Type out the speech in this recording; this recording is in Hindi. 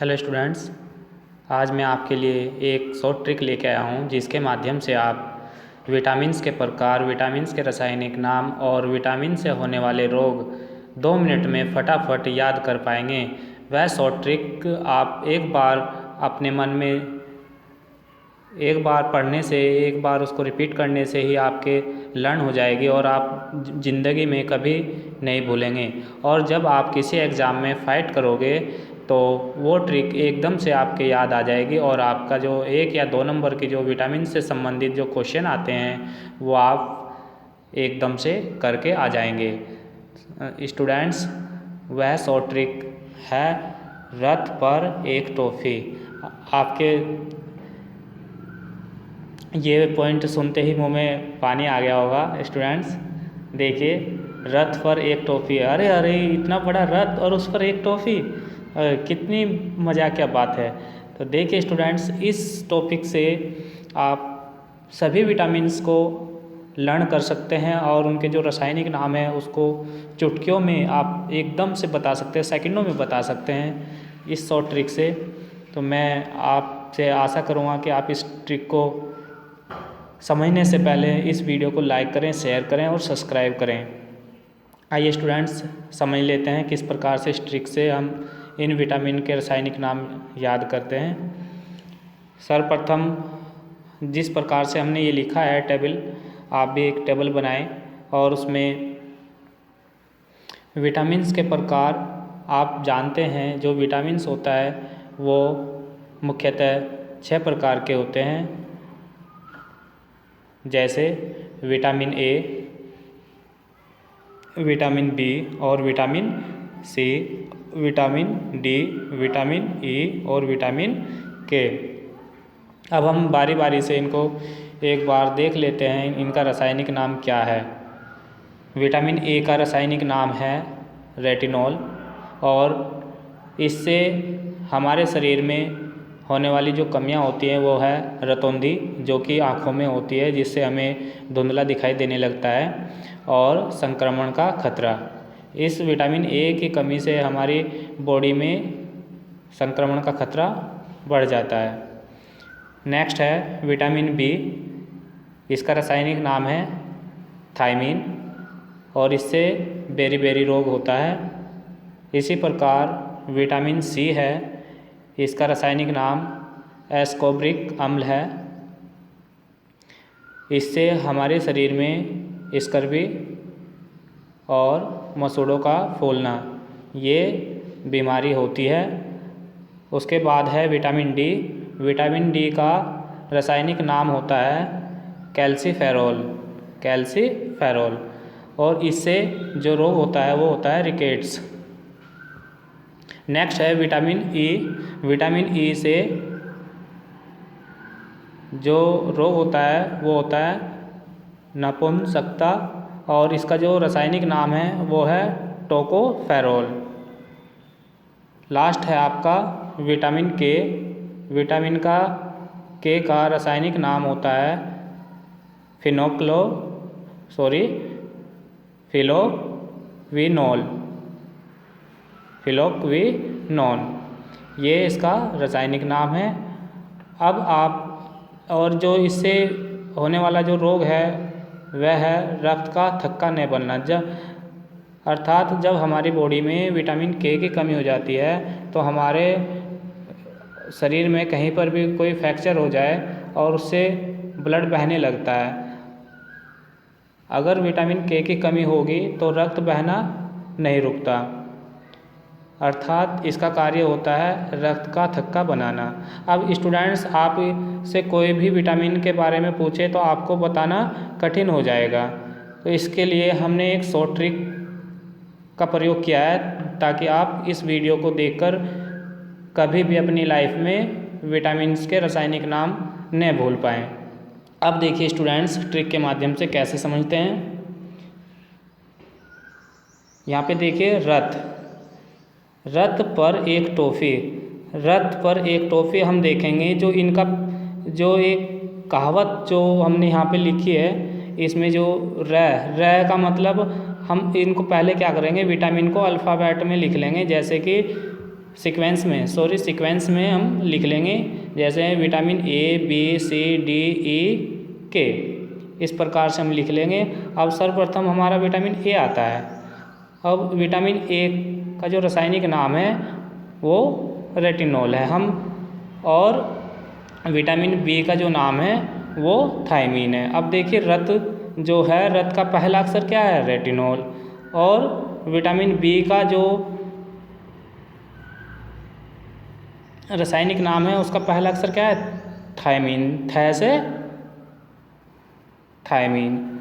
हेलो स्टूडेंट्स, आज मैं आपके लिए एक शॉर्ट ट्रिक लेके आया हूँ जिसके माध्यम से आप विटामिन्स के प्रकार, विटामिन्स के रासायनिक नाम और विटामिन से होने वाले रोग 2 मिनट में फटाफट याद कर पाएंगे। वह शॉर्ट ट्रिक आप एक बार अपने मन में एक बार पढ़ने से, एक बार उसको रिपीट करने से ही आपके लर्न हो जाएगी और आप ज़िंदगी में कभी नहीं भूलेंगे। और जब आप किसी एग्ज़ाम में फ़ाइट करोगे तो वो ट्रिक एकदम से आपके याद आ जाएगी और आपका जो 1 या 2 नंबर की जो विटामिन से संबंधित जो क्वेश्चन आते हैं वो आप एकदम से करके आ जाएंगे। स्टूडेंट्स, वह शॉर्ट ट्रिक है रथ पर एक टॉफ़ी। आपके ये पॉइंट सुनते ही मुंह में पानी आ गया होगा। स्टूडेंट्स देखिए, रथ पर एक टॉफ़ी, अरे अरे इतना बड़ा रथ और उस पर एक टॉफ़ी, कितनी मज़ाक क्या बात है। तो देखिए स्टूडेंट्स, इस टॉपिक से आप सभी विटामिन्स को लर्न कर सकते हैं और उनके जो रासायनिक नाम है उसको चुटकियों में आप एकदम से बता सकते हैं, सेकंडों में बता सकते हैं इस शॉर्ट ट्रिक से। तो मैं आपसे आशा करूँगा कि आप इस ट्रिक को समझने से पहले इस वीडियो को लाइक करें, शेयर करें और सब्सक्राइब करें। आइए स्टूडेंट्स, समझ लेते हैं किस प्रकार से इस ट्रिक से हम इन विटामिन के रासायनिक नाम याद करते हैं। सर्वप्रथम जिस प्रकार से हमने ये लिखा है टेबल, आप भी एक टेबल बनाएं और उसमें विटामिन्स के प्रकार आप जानते हैं जो विटामिन्स होता है वो मुख्यतः 6 प्रकार के होते हैं, जैसे विटामिन ए, विटामिन बी और vitamin C, vitamin D, vitamin E और विटामिन के। अब हम बारी बारी से इनको एक बार देख लेते हैं, इनका रासायनिक नाम क्या है। विटामिन ए का रासायनिक नाम है रेटिनॉल और इससे हमारे शरीर में होने वाली जो कमियां होती हैं वो है रतौंधी, जो कि आँखों में होती है जिससे हमें धुंधला दिखाई देने लगता है, और संक्रमण का खतरा। इस विटामिन ए की कमी से हमारी बॉडी में संक्रमण का खतरा बढ़ जाता है। नेक्स्ट है विटामिन बी, इसका रासायनिक नाम है थायमीन और इससे बेरी रोग होता है। इसी प्रकार विटामिन सी है, इसका रासायनिक नाम एस्कॉर्बिक अम्ल है। इससे हमारे शरीर में स्कर्वी और मसूड़ों का फूलना ये बीमारी होती है। उसके बाद है विटामिन डी। विटामिन डी का रासायनिक नाम होता है कैल्सीफेरॉल और इससे जो रोग होता है वो होता है रिकेट्स। नेक्स्ट है विटामिन ई। विटामिन ई से जो रोग होता है वो होता है नपुंसकता और इसका जो रासायनिक नाम है वो है टोकोफेरोल। लास्ट है आपका विटामिन के। विटामिन के का रासायनिक नाम होता है फिलोक्विनोल। ये इसका रासायनिक नाम है। अब आप और जो इससे होने वाला जो रोग है वह है रक्त का थक्का नहीं बनना। अर्थात जब हमारी बॉडी में विटामिन के की कमी हो जाती है तो हमारे शरीर में कहीं पर भी कोई फ्रैक्चर हो जाए और उससे ब्लड बहने लगता है। अगर विटामिन के की कमी होगी तो रक्त बहना नहीं रुकता, अर्थात इसका कार्य होता है रक्त का थक्का बनाना। अब स्टूडेंट्स, आप से कोई भी विटामिन के बारे में पूछे तो आपको बताना कठिन हो जाएगा, तो इसके लिए हमने एक शॉर्ट ट्रिक का प्रयोग किया है ताकि आप इस वीडियो को देखकर कभी भी अपनी लाइफ में विटामिन्स के रासायनिक नाम न भूल पाएँ। अब देखिए स्टूडेंट्स, ट्रिक के माध्यम से कैसे समझते हैं। यहाँ पे देखिए रथ पर एक टॉफ़ी। रथ पर एक टॉफ़ी हम देखेंगे जो इनका जो एक कहावत जो हमने यहाँ पे लिखी है, इसमें जो र का मतलब हम इनको पहले क्या करेंगे, विटामिन को अल्फ़ाबेट में लिख लेंगे, जैसे कि सीक्वेंस में हम लिख लेंगे, जैसे vitamin A, B, C, D, E, के, इस प्रकार से हम लिख लेंगे। अब सर्वप्रथम हमारा विटामिन ए आता है। अब विटामिन ए का जो रासायनिक नाम है वो रेटिनॉल है। और विटामिन बी का जो नाम है वो थायमीन है। अब देखिए रत जो है, रत का पहला अक्षर क्या है? रेटिनॉल। और विटामिन बी का जो रासायनिक नाम है उसका पहला अक्षर क्या है? थायमीन। थ से थायमीन।